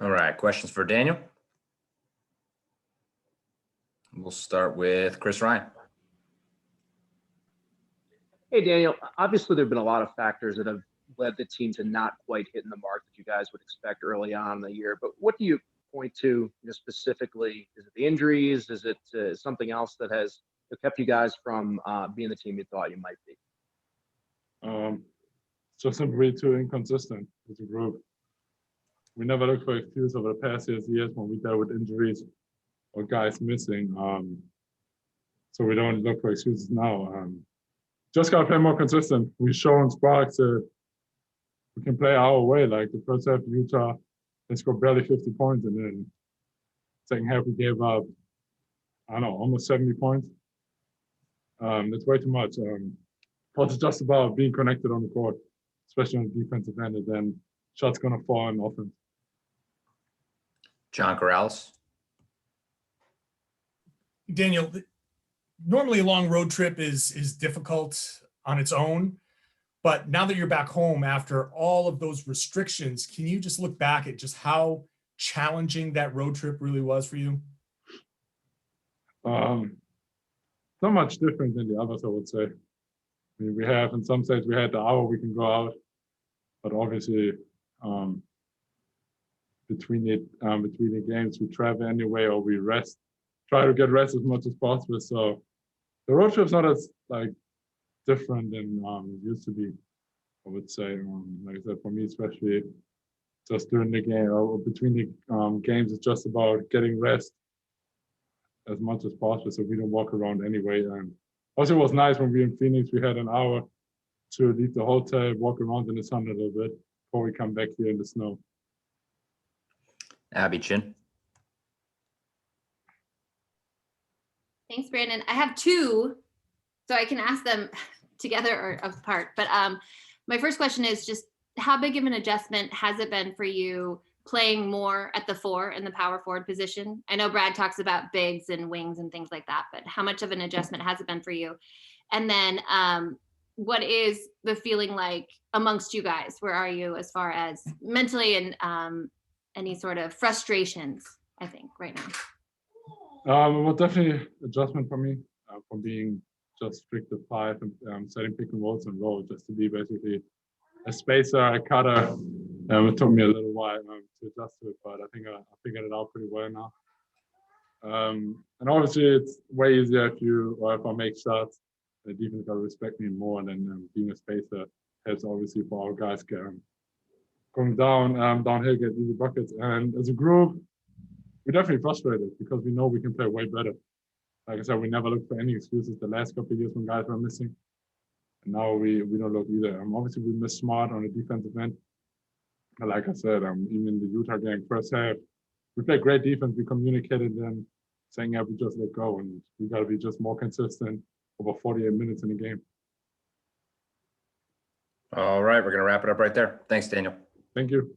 All right, questions for Daniel? We'll start with Chris Ryan. Hey, Daniel, obviously there have been a lot of factors that have led the team to not quite hitting the mark that you guys would expect early on in the year. But what do you point to specifically? Is it the injuries? Is it something else that has kept you guys from being the team you thought you might be? Just simply too inconsistent as a group. We never looked for excuses over the past years when we dealt with injuries or guys missing. So we don't look for excuses now. Just gotta play more consistent. We've shown sparks that we can play our way. Like the first half, Utah, they scored barely 50 points, and then second half we gave up, I don't know, almost 70 points. That's way too much. But it's just about being connected on the court, especially on the defensive end, and then shots gonna fall in offense. John Corrales. Daniel, normally a long road trip is difficult on its own, but now that you're back home after all of those restrictions, can you just look back at just how challenging that road trip really was for you? Not much different than the others, I would say. I mean, we have, in some states, we had the hour we can go out, but obviously between the games, we travel anyway, or we rest, try to get rest as much as possible. So the road trip's not as different than it used to be, I would say. Like I said, for me, especially just during the game or between the games, it's just about getting rest as much as possible so we don't walk around anyway. Also, it was nice when we were in Phoenix, we had an hour to leave the hotel, walk around in the sun a little bit before we come back here in the snow. Abby Chin. Thanks, Brandon. I have two, so I can ask them together or apart. But my first question is just how big of an adjustment has it been for you playing more at the four in the power forward position? I know Brad talks about bigs and wings and things like that, but how much of an adjustment has it been for you? And then what is the feeling like amongst you guys? Where are you as far as mentally and any sort of frustrations, I think, right now? Well, definitely adjustment for me from being just strict to five and setting pick and rolls and roll just to be basically a spacer, a cutter. It took me a little while to adjust to it, but I think I figured it out pretty well now. And obviously, it's way easier if I make shots. The defense got to respect me more, and then being a spacer helps obviously for our guys going downhill, get easy buckets. And as a group, we're definitely frustrated because we know we can play way better. Like I said, we never looked for any excuses the last couple of years when guys were missing. And now we don't look either. Obviously, we missed Smart on the defensive end. And like I said, even in the Utah game, first half, we played great defense. We communicated them, saying, yeah, we just let go. And we got to be just more consistent over 48 minutes in the game. All right, we're going to wrap it up right there. Thanks, Daniel. Thank you.